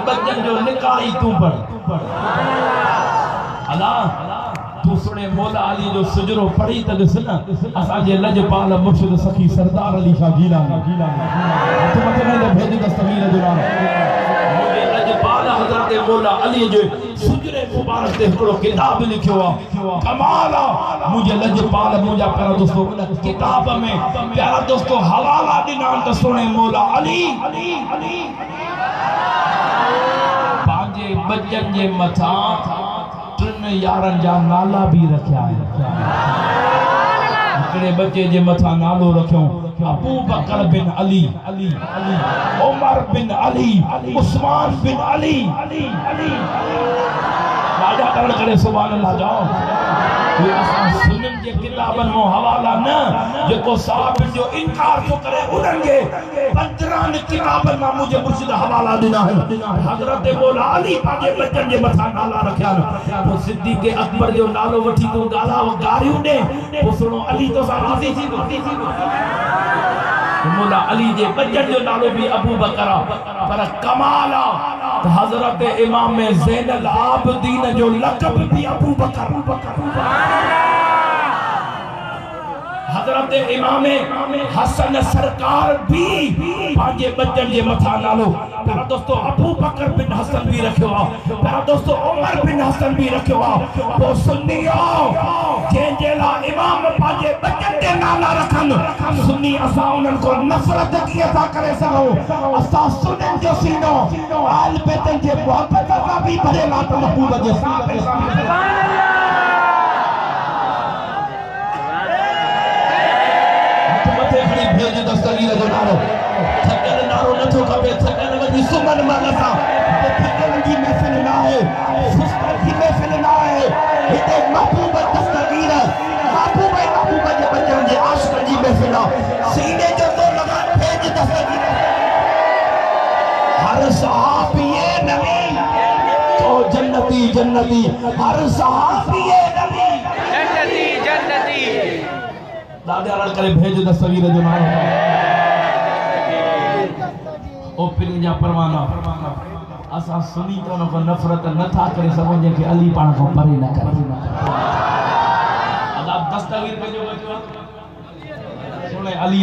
बच्चन जो निकाह ही तू पढ़ अल्लाह तू सुने मौला अली जो सुजरो पढ़ी त ॾिस न असांजे लजपाल मुर्शिद सखी सरदार अली शाह गीलानी तू मथे में भेज दस्तगीर जो नाम मुझे लजपाल हजरत मौला अली जो सुजरे मुबारक ते हिकड़ो किताब लिखियो आ कमाल आ मुझे लजपाल मुझा प्यारा दोस्तों उन किताब में प्यारा दोस्तों हवाला ॾिना त सुने मौला अली पांजे बच्चन जे मथा टिन यारन जा नाला भी रखिया है हिकड़े बच्चे जे मथा नालो रखियो अबू बकर बिन अली उमर बिन अली उस्मान बिन अली राजा करण करे सुभान अल्लाह जाओ ये असां सुनन जे किताबन मो हवाला न जेको साहब जो इनकार तो करे उनन के 15 किताबन में मुझे मुर्शिद हवाला देना है हजरत मौला अली पाजे बच्चन जे मथा नाला रखया तो सिद्दीक अकबर जो नालो वठी तो गाला गारियो ने तो सुनो अली तो साथी थी मौला अली जे बच्चन जो नालो भी अबू बकर पर कमाल तो हजरत इमाम ज़ैनुल आबिदीन जो लक़ब भी अबू बकर हजरत इमाम हसन सरकार भी पांजे बच्चन जे मथा नालो प्यारा दोस्तों अबू बकर बिन हसन भी रखियो प्यारा दोस्तों उमर बिन हसन भी रखियो तो सुन्नियो जे ला इमाम पांजे बच्चन जे नाला रखन सुन्नी असा उनन को नफरत की अता करे सको असा सुनन जो सीनो आल बेतन जे मोहब्बत का भी भरे ला तो महबूब जे सुभान भेज दस्तगीर जो नारो थकल नारो न तो कबे थकल वजी सुमन मानसा थकल की महफिल ना है सुस्त की महफिल ना है इते महबूब दस्तगीर महबूब जे बच्चन जे आशिक जी महफिल सीने जो तो लगा भेज दस्तगीर हर सहाबी नबी तो जन्नती हर सहाबी नबी जन्नती दादा रल करे भेज दस्तगीर जो नारो ओ पिन जा परवाना असा सुनी तो न को नफरत न था करे सको जे के अली पाण को परे न करे अदा दस्तगीर भेजो बचो सुने अली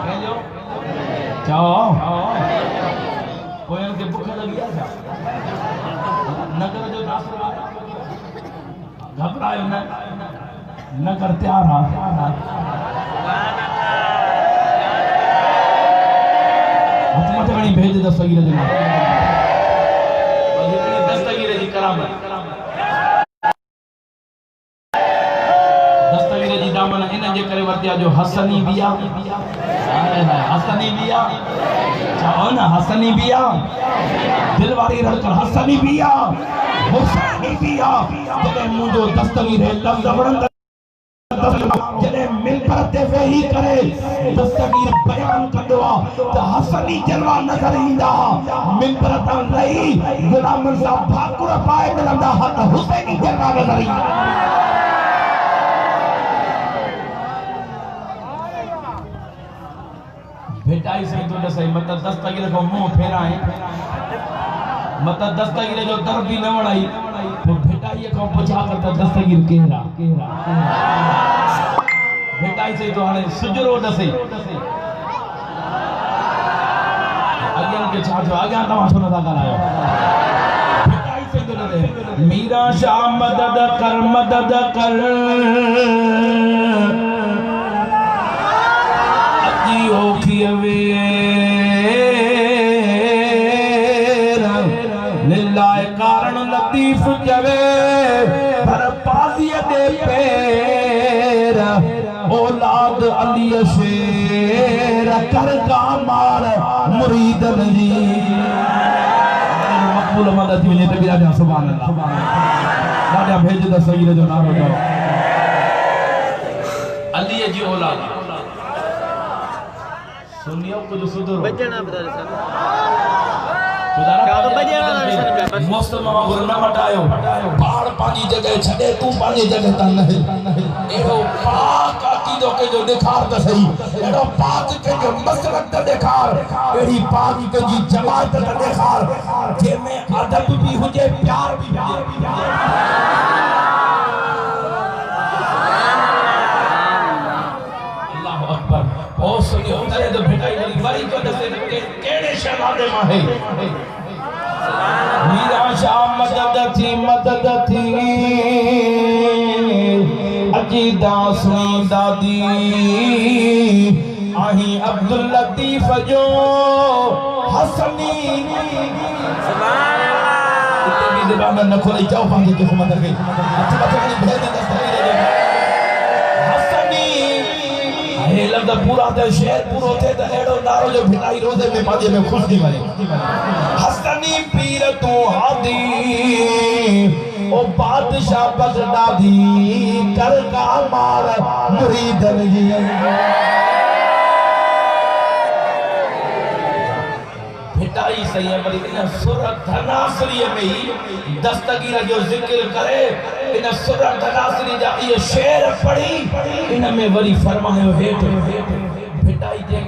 भेजो चाओ कोयन के भूख लगी आ नगर जो नासरो घबरायो न कर तैयार भेज दस्तगीर जो दस्तगीर जी करामत दस्तगीर जी दामन इन जे करे वरतिया जो हसनी बिया चाहो ना हसनी बिया दिलवारी रड़कर हसनी बिया हुसैनी बिया जने मुंजो दस्तगीर लफ्ज वरंद जने मिलकर ते वेही करे दस्तगीर बयान कंदो त हसनी जलवा नजर ईंदा मिलकर त रही गुलाम साहब भाकुर पाए मिलंदा हत हुसैनी जलवा नजर ईंदा भेटाई से तो दसई मत दस्तगीर को मुंह फेराए मत दस्तगीर जो दर भी न वणाई तो भेटाई को पुछा कर दस्तगीर केरा भेटाई से तो हाने सुजरो दसई अगन के छा जो आगे तमा सुन था करायो भेटाई से तो दे मीरा शाह मदद कर अजी हो खियवे निलाए कारण लतीफ जवे पर पाजी दे पैर औलाद अली शेर कर का मार मुरीदन जी मकबूल मदद मिले तो बिरा सुभान अल्लाह दादा भेज दस्तगीर जो नारो दो अली जी औलाद सुनियो कुछ सुधरो बजना बता क्या तो बजना मुस्लिम गुरु न मटायो बाड़ पानी जगह छड़े तू पानी जगह ता नहीं एहो पाक अकीदत जो के जो दिखार त सही एड़ो पाक के जो मसलक त दिखार एड़ी पाक के जी जमात त दिखार जे में अदब भी हुजे प्यार भी हुजे अल्लाह अकबर ओ सुनियो तरे तो भिटाई वाली वाली को दसे केड़े शहजादे मां है मीरा शाह मदद थी अजी दासनी दादी आही अब्दुल लतीफ जो हसनी इतनी ज़बान न खोले जाओ पांगे जो मदद गई अच्छी बात है भेज दे दस्तगीर हसनी ये लफ्ज़ पूरा ते शेर पूरो थे त एड़ो नारो जो भिलाई रोज़े में पाजे में खुश थी वई हसनी पीर तू हादी ओ बादशाह बगदादी कर का मार मुरीदन जी भिटाई सही है बड़ी इन सूरत धनासरी में ही दस्तगीर जो जिक्र करे इन सूरत धनासरी जा ये शेर पढ़ी इन में वरी फरमायो हेठ भिटाई जे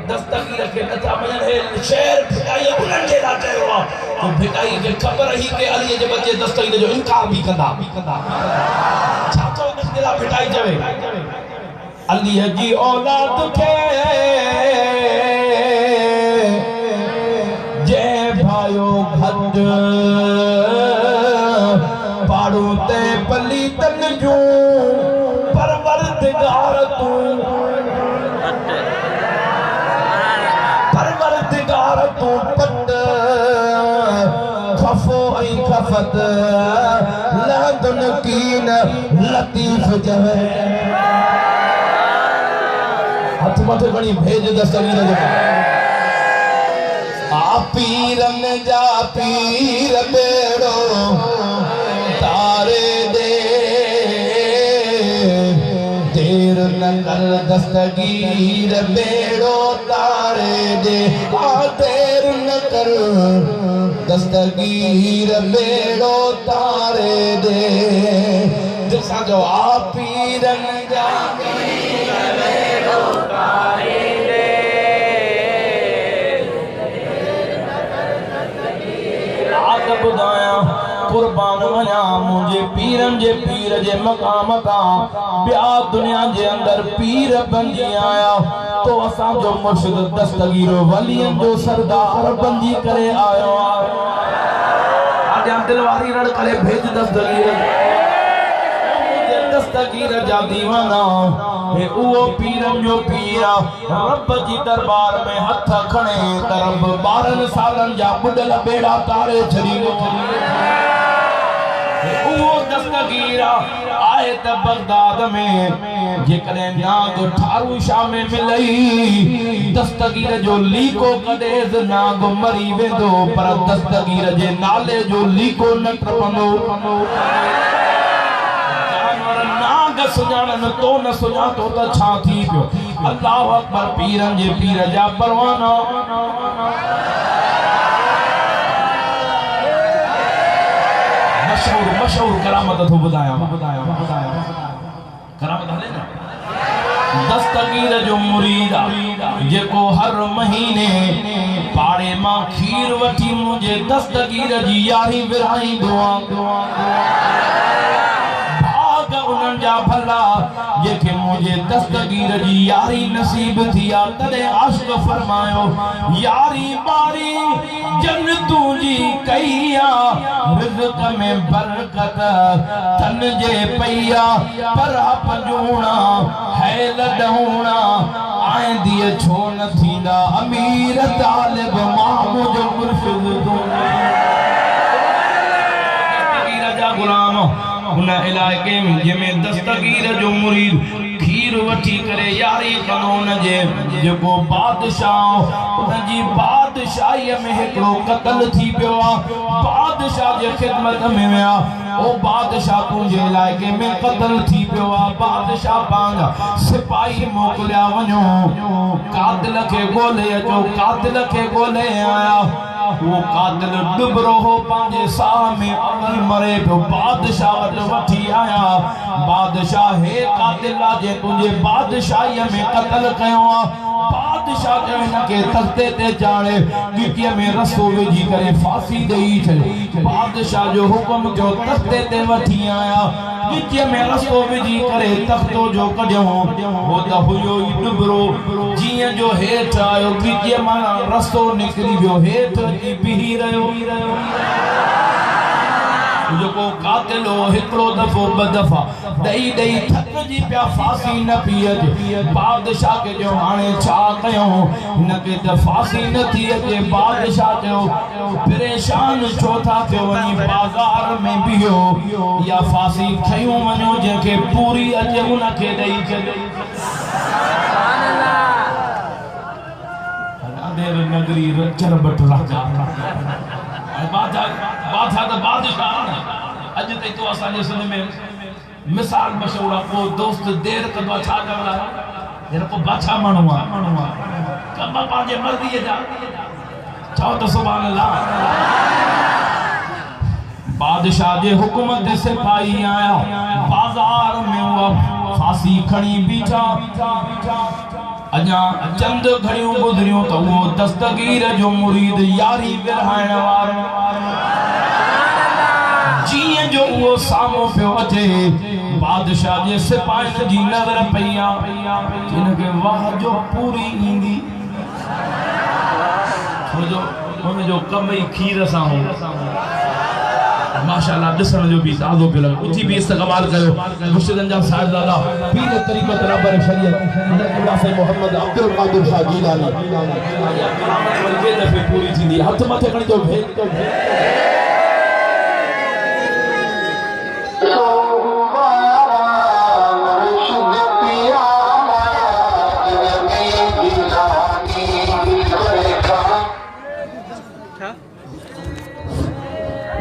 दस्तगीर के नथा मजन है शेर भिटाई उनन जे ला चयो तो भिटाई के खबर ही के अली जे बच्चे दस्तगीर जो इनकार भी कंदा छा तो दिला भिटाई जवे अली जी औलाद के जे भायो घट पाड़ू ते पली तन जो परवरदिगार तू पट खफो ऐं खफत लहदुन कीन लतीफ जवे हथ मथे खणी भेज दस्तगीर जो आ पीरन जा पीर बेड़ो तारे दे देर न कर दस्तगीर बेड़ो तारे दे आ देर न कर दस्तगीर बेड़ो तारे दे जैसा जो आ पीरन जा पीर बेड़ो तारे बुधाया कुर्बान वया मुझे पीरन जे पीर जे मकाम का ब्या दुनिया जे अंदर पीर बंजी आया तो असा जो मुर्शिद दस्तगीर वलियन जो सरदार बंजी करे आयो आजा दिलवारी रड़ करे भेज दस्तगीर मुझे दस्तगीर जा दीवाना हे उहो पीरन जो पीरा रब जी दरबार में हथ खणे तरब 12 सालन जा बुडल बेड़ा तारे छरी उहो दस्तगीर आए त बगदाद में जेकॾहिं नाग ठारू शाह में मिलई दस्तगीर जो लीको कदेज नाग मरी वेंदो पर दस्तगीर जे नाले जो लीको न टपंदो सुजान तो न सुजा तो त छा थी पियो अल्लाह अकबर पीरन जे पीर जा परवाना मशहूर करामत तो बुधाया करामत हले ना दस्तगीर जो मुरीद जेको हर महीने पाड़े मां खीर वठी मुझे दस्तगीर जी यारी विराई दुआ उनन जा भला जेके मुझे दस्तगीर जी यारी नसीब थिया तदे आशिक फरमायो यारी बारी जन्नतू जी कईया रिज़्क़ में बरकत तन जे पईया पर पंजूणा है लडूणा आए दिए छो न थींदा अमीर तालिब मामू जो मुर्शिद तू दस्तगीर जा गुलाम उन इलाके में जंहिंमें दस्तगीर जो मुरीद खीर वठी करे यारी कंदो न जे जेको बादशाह उन जी बादशाही में हिकिड़ो क़त्ल थी पियो आहे बादशाह जे ख़िदमत में विया ओ बादशाह तुंहिंजे इलाइक़े में क़त्ल थी पियो आहे बादशाह पंहिंजा सिपाही मोकिलिया वञो कातिल खे ॻोल्हे अचो कातिल खे ॻोल्हे आया वो कातिल डुबरो हो पांजे साह में अगी मरे पियो बादशाह वटि वठी आया बादशाह हे कातिला जे तुझे बादशाही में कत्ल कयो बादशाह जो इनके तख्ते ते चाड़े गिटीअ में रसो विझी करे फांसी ॾेई छॾे बादशाह जो हुकुम जो तख्ते ते वठी आया गिटीअ में रसो विझी करे तख्तो जो कढियो हो त हुयो ई डुबरो जीअं जो हेठि आयो गिटीअ मां रसो निकिरी वियो हेठि अची बीही रहियो जो कातिल हो हिकड़ो दफ़ो ॿ दफ़ा ॾेई ॾेई थकिजी पिया फांसी न पई अचे बादशाह के जो हाणे छा कयूं हिनखे त फांसी न थी अचे बादशाह चयो परेशान छो था थियो वञी बाज़ार में बीहो या फांसी खयूं वञो जंहिंखे पूरी अचे उनखे ॾेई छॾे अनादेर नगरी रचर बटला बादशाह त बादशाह अॼु ताईं तो असांजे सिंध में मिसाल मशहूर आहे को दोस्त देर कंदो आहे छा करण लाइ यार को बादशाह माण्हू आहे कम पंहिंजे मर्ज़ीअ जा चओ त सुभान अल्लाह बादशाह जे हुकुम ते सिपाही आया बाज़ार में उहा फांसी खणी बीठा अञा चंद घड़ियूं गुज़रियूं त उहो दस्तगीर जो मुरीद यारी विरहाइण वारो जीअं जो उहो साम्हूं पियो अचे बादशाह जे सिपाहियुनि जी नज़र पई आहे जिनखे वाह जो पूरी ईंदी छो हुनजो कम ई खीर सां हो माशाअल्लाह ॾिसण जो बि ॾाढो पियो लॻे उथी बि इस्तक़बाल कयो मुर्शिदनि जा साहिबज़ादा पीर तरीक़त रबर शरीयत हज़रत मोहम्मद अब्दुल कादिर शाह जीलानी ॿिए दफ़े पूरी थींदी हथ मथे खणी तो भेज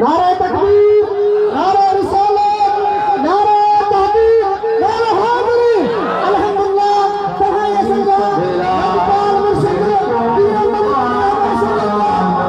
नारे तकबीर नारे रिसालत नारे तहकीक नारे हाज़री अल्हम्दुलिल्लाह तहाय सजा नबी मुर्शिद पीर अल्लाह सल्लल्लाहु अलैहि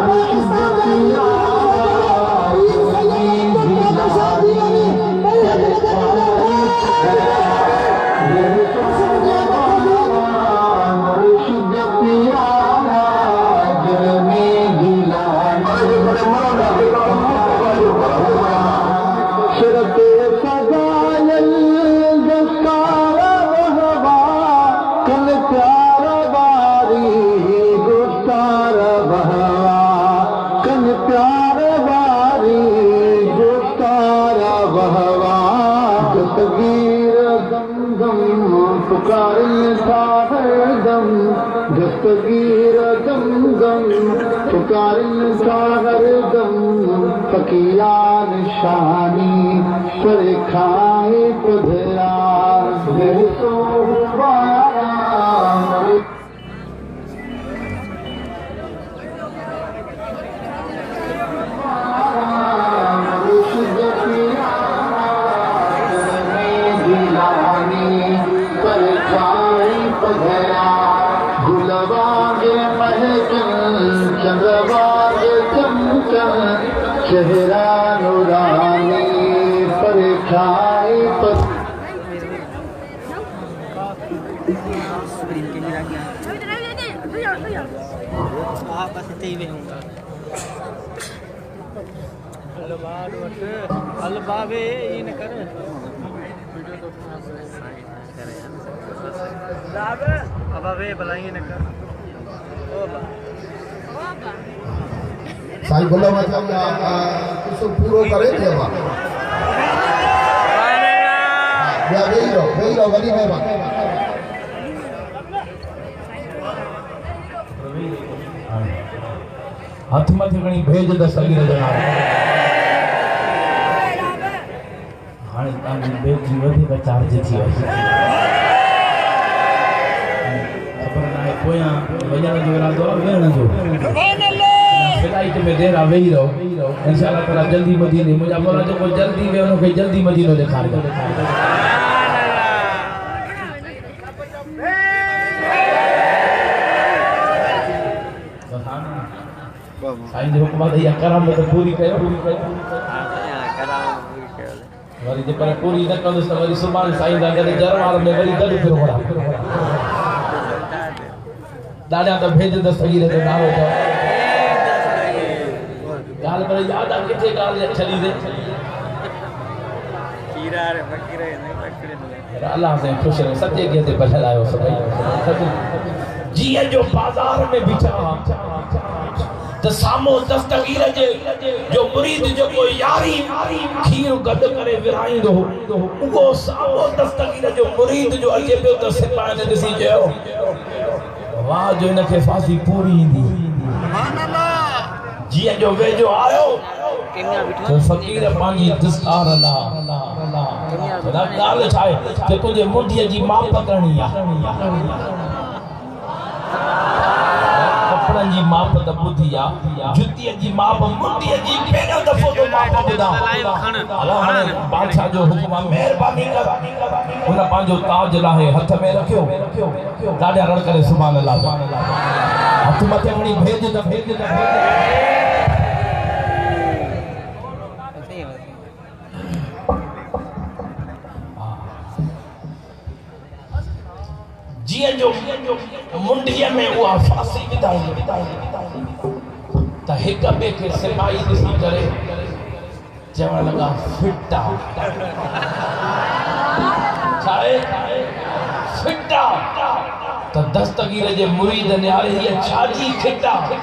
दस्तगीर दम दम पुकारिन सा हर दम फकीरा निशानी पर खाए पधरा दिल तो बारा चेहरा नूरानी पर खाए पर अलबावे ये न कर अबावे भलाई न कर साईं गुलाम आजम कुछ पूरो करे थे बा या वेही रहो वरी मेहमान हाथ मथे खणी भेज दस्तगीर जो नालो हाणे तव्हांजी बैटरी वधीक चार्ज थी वई खबर न आहे पोयां वञण जो इरादो आहे वेहण जो फ्लाइट में देर आ वेही रहो इंशाअल्लाह ताला जल्दी मदीने मुझा बोला जो कोई जल्दी वे उनके जल्दी मदीनो दिखा दे साईं जो हुकुम आहे करामत पूरी कयो वरी जेकर पूरी न कंदुसि त वरी सुभाणे साईं सां गॾु दरबार में वरी गॾु फिरो वड़ा ॾाढा त भेज दस्तगीर जो नालो चओ ॻाल्हि पर यादि आहे किथे ॻाल्हि छॾी दे अल्लाह से खुश रहे सच्चे के ते बठल आयो सभई जीअं जो बाज़ार में बीठा त सामो दस्तगीर जे जो मुरीद जो कोई यारी खीर गद करे विराईंदो उहो सामो दस्तगीर जो मुरीद जो अचे पियो त सिपाही ने ॾिसी चयो वाह जो इनखे फांसी पूरी ईंदी जीअं जो वेझो आयो तो फकीर पंहिंजी दस्तार ला ॻाल्हि छा आहे कि तुंहिंजे मुंडीअ जी माप करणी आहे कपड़न जी माप त ॿुधी आहे जुतीअ जी माप मुंडीअ जी पहिरियों दफ़ो तो माप ॿुधां बादशाह जो हुकुम आहे महिरबानी कर हुन पंहिंजो ताज लाहे हथ में रखियो ॾाढा रण करे सुभाणे अल्लाह हथ मथे खणी भेज त भेज जीअं जो मुंडीअ में उहा फांसी विधाई त हिक ॿिए खे सिपाही ॾिसी करे चवण लॻा फिट आहे छा आहे फिट आहे त दस्तगीर जे मुरीद न्यारे हीअ छाजी खिट आहे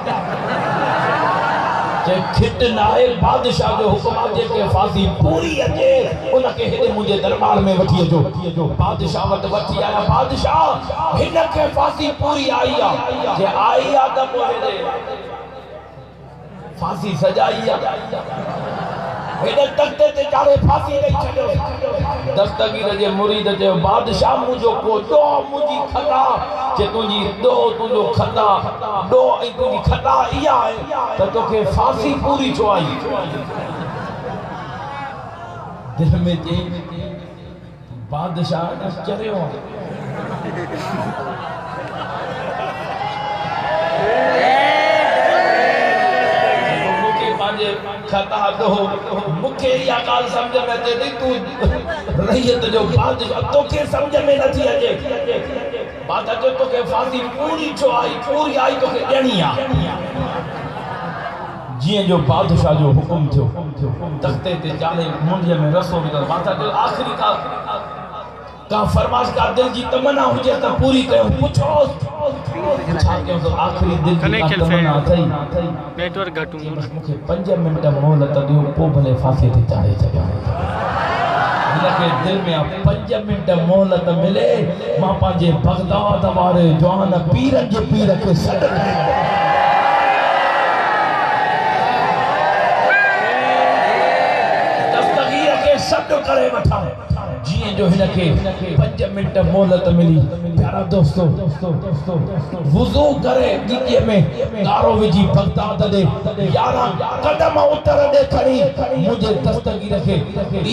खिट न आहे बादशाह जो हुकुम आहे जेके फांसी पूरी अचे उनखे हेॾे मुंहिंजे दरबार में वठी अचो बादशाह वटि वठी आया बादशाह हिनखे फांसी पूरी आई आहे जे आई आहे त पोइ हेॾे फांसी सजाई आहे हेॾे तख़्ते ते चाढ़े फांसी ॾेई छॾियो दस्तगीर जे मुरीद चयो बादशाह मुंहिंजो को ॾोह मुंहिंजी खता जे तुंहिंजी ॾोह तुंहिंजो खता ॾोह ऐं तुंहिंजी खता इहा आहे त तोखे फांसी पूरी छो आई दिल में चई बादशाह चरियो खता दो मुखे या ॻाल्हि समझ में अचे थी तूं रहियत जो बादशाह तोखे समझ में नथी अचे बादशाह जो तोखे फांसी पूरी छो आई पूरी आई तोखे ॾियणी आहे जीअं जो बादशाह जो हुकुम थियो तख़्ते ते चाढ़े मुंडीअ में रसो विधो बादशाह जो आख़िरी का फरमाइश का दिल जी तमन्ना हुजे त पूरी कयो पुछो छा कयो तो आखिरी दिल जी तमन्ना अथई नेटवर्क घटू मूंखे 5 मिंट मोहलत ॾियो पोइ भले फांसी ते चाढ़े छॾियो हिनखे दिल में 5 मिंट मोहलत मिले मां पंहिंजे बगदाद वारे जवान पीरनि जे पीर खे सॾ दस्तगीर खे सॾ करे वठां जीअं जो हिनखे 5 मिंट मोहलत मिली प्यारा दोस्तो वुज़ू करे गिटीअ में कारो विझी बगदाद दे 11 कदम उतर दे खड़ी मुझे दस्तगीर खे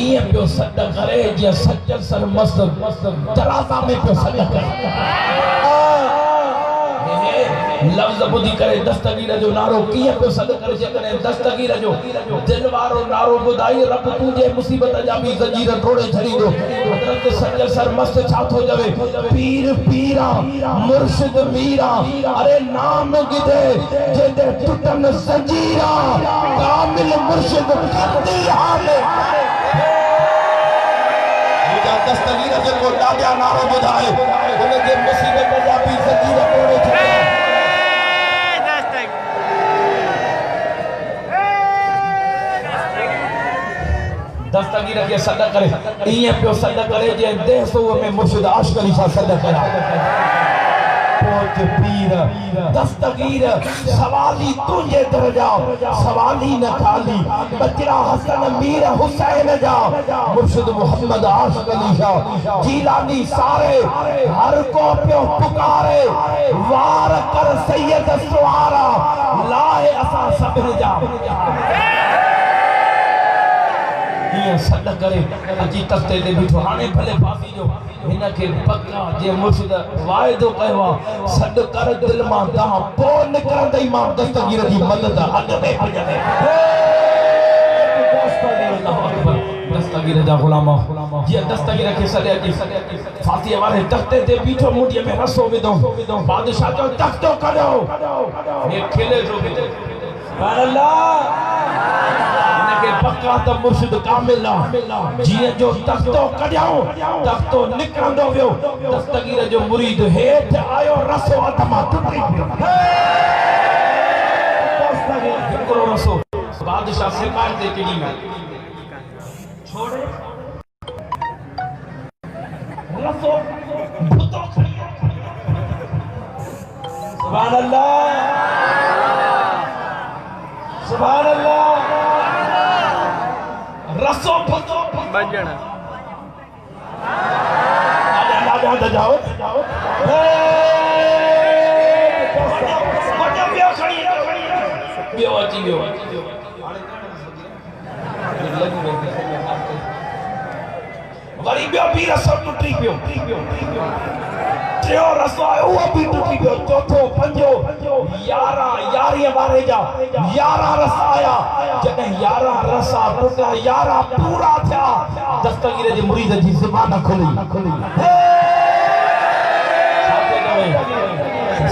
ईअं पियो सॾ करे जीअं सचल सर मस्त दराज़ा में पियो सॾ करे लफ्ज़ ॿुधी करे दस्तगीर जो नारो कीअं पियो सॾ करे जेकॾहिं दस्तगीर जो दिल वारो नारो ॿुधाई रब तुंहिंजे मुसीबत जा बि ज़ंजीर तोड़े छॾींदो हज़रत सचल सर मस्त छा थो चवे पीर पीरा मुर्शिद मीरा अरे नाम गिदे जेदे टुटन ज़ंजीरा कामिल मुर्शिद कंदी हाले मुंहिंजा दस्तगीर जेको ॾाढा नारो ॿुधाए हुनजे मुसीबत जा बि ज़ंजीर तोड़े छॾींदो दस्तगीर के सॾ करे इएं पियो सॾ करे जे देह सुह में मुर्शिद आशिक़ अली सां सॾ कया पोच पीर दस्तगीर सवाली तुंहिंजे दर जा सवाली न खाली बचड़ा हसन मीर हुसैन जा मुर्शिद मोहम्मद आशिक़ अली शाह जीलानी सारे हर को पियो पुकारे वार कर सैयद सुवारा लाहे असां सभिनी जा हीअं सॾ करे अची तख़्ते ते बीठो हाणे भले फांसी जो हिनखे पका जे मुर्शिद वाइदो कयो आहे सॾ कर दिलि मां तव्हां पोइ निकिरंदई मां दस्तगीर जी मदद अॻ में भॼंदे दस्तगीर जा गुलाम जीअं दस्तगीर खे सॾ अची फांसीअ वारे तख़्ते ते बीठो मुंडीअ में रसो विधो बादशाह जो तख़्तो कढो हे खिले थो सुभान अल्लाह इनके पक्का त मुर्शिद कामिल आहे जीअं जो तख़्तो कढियो तख़्तो निकिरंदो वियो दस्तगीर जो मुरीद हेठि आयो रसो हथ मां टुटी पियो हिकिड़ो रसो बादशाह सिपाही ते चिड़ी वियो छोड़े रसो भुतो खड़ी सुभान अल्लाह सुभान अल्लाह रसो भुतो बजण आजा जाओ वजह पियो खड़ी पियो अची वियो वरी ॿियो बि रसो टुटी पियो टियों रसो आयो उहो बि टुटी पियो चौथो पंजो 11 वारे जा 11 रस आया जॾहिं 11 रसा टुटा 11 पूरा थिया दस्तगीर जे मुरीद जी ज़ुबान खुली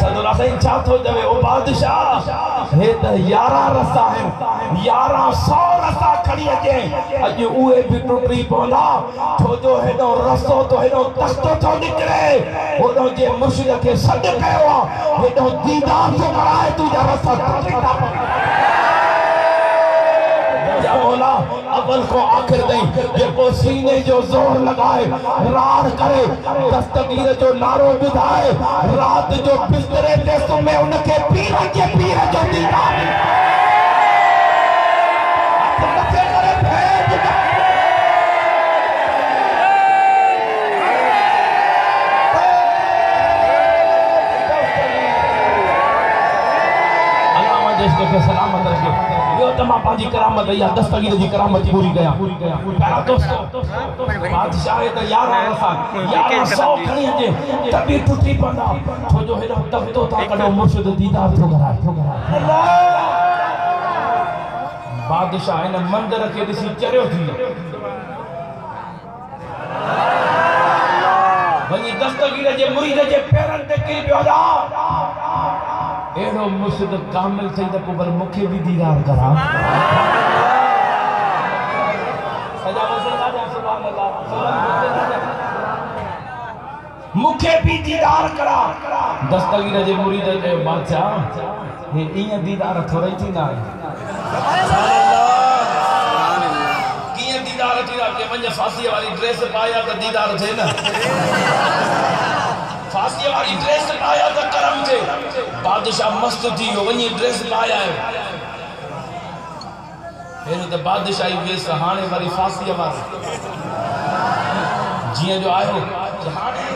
सदुल्ला साईं छा थो चवे ओ बादशाह हे त 11 रसा आहिनि 1100 रसा खड़ी अचे अॼु उहे बि टुटी पवंदा छो जो हेॾो रसो तो हेॾो तख़्तो थो निकिरे होॾो जे मुर्शिद खे सॾ कयो आहे हेॾो दीदार थो कराए तुंहिंजा रसा टुटी था पवनि मौला अव्वल को आखिर ताईं जेको सीने जो ज़ोर लगाए रार करे दस्तगीर जो नारो ॿुधाए रात जो बिस्तरे ते सुम्हे उनखे पीर जे पीर जो दीदार सलामत रखे यो तमा पाजी करामत या दस्तगीर जी करामत पूरी कया प्यारा दोस्तों बादशाह त 11 रसा 1100 खणी अचे तबी टुटी पवंदा छो जो हेॾो तख़्तो था कढो मुर्शिद दीदार थो कराए बादशाह हिन मंदिर खे ॾिसी चरियो थी वञी दस्तगीर जे मुरीद जे पेरनि ते किरी पियो एड़ो मुर्शिद कामिल थई त पोइ मूंखे बि दीदार करा मूंखे बि दीदार करा दस्तगीर जे मुरीद जे बादशाह हे ईअं दीदार थोरा ई थींदा कीअं दीदार थींदा के वञ फांसीअ वारी ड्रेस पाया त दीदार थिए न फांसी वाली ड्रेस पाया तो करम थे बादशाह मस्त थी वही ड्रेस पाया है फिर तो बादशाही वेस हाने वाली फांसी वाली जिया जो आयो हाने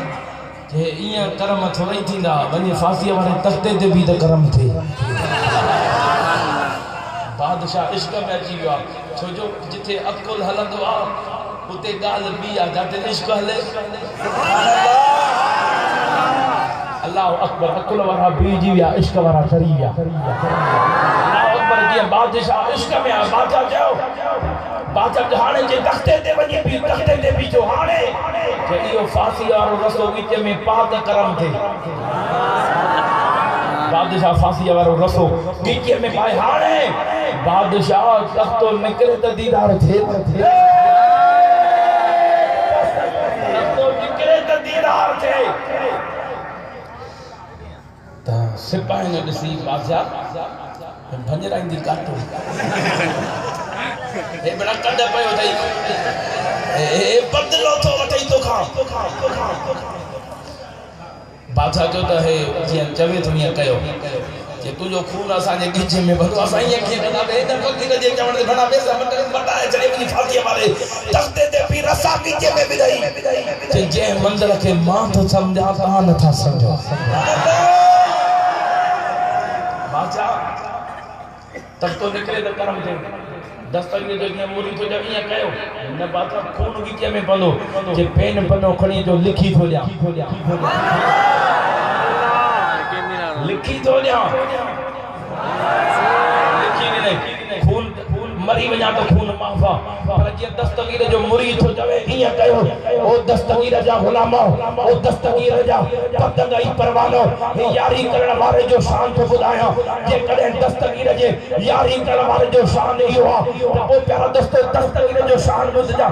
जे इया करम थोड़ा ही थींदा वही फांसी वाले तख्ते ते भी तो करम थे बादशाह इश्क में अची गया छो जो जिथे अकुल हलंदो आ उते गाल बी आ जाते इश्क हले अल्लाह अकबर अकुल वारा बीजी विया इश्क वारा सरी विया अल्लाह अकबर जी बादशाह इश्क में आ बादशाह जाओ बादशाह हाने जे तख्ते ते वञी बि तख्ते ते बीठो हाने जे इहो फांसी वारो रसो विच में पाक करम थे बादशाह फांसी वारो रसो विच में पाए हाने बादशाह तख्तो निकरे त दीदार थे तख्तो निकरे त दीदार थे सिपाही ने ॾिसी बादशाह भंजराईंदी काटो हे बड़ा कड पयो थई ए बदलो थो वठई तो खा बादशाह जो त हे जीअं चवे थो ईअं कयो जे तुंहिंजो खून असांजे गिचे में भलो असां ईअं कीअं कंदा बे हिन फ़क़ीर जे चवण ते घणा पैसा मटाए छॾे वञी फांसीअ वारे तख़्ते ते पी रसा गिचे में विधई जंहिं मंदिर खे मां थो सम्झां तव्हां नथा सम्झो तब तो निकले तो कर्म थे दस्तगीर जो कीअं मुरी थो ॾियां ईअं कयो न बात खून गीतीअ में पवंदो जे पेन पनो खणी जो लिखी थो ॾियां लिखी थो ॾियां लिखी ॾिनई खून मरी वञा तो खून माफ़ा पर जीअं दस्तगीर जो मुरीद थो चवे ईअं कयो ओ दस्तगीर जा गुलामो ओ दस्तगीर जा पतंगई परवानो हे यारी करण वारे जो शान थो ॿुधायां जेकॾहिं दस्तगीर जे यारी करण वारे जो शान इहो आहे त पोइ प्यारा दोस्तो दस्तगीर जो शान ॿुधजा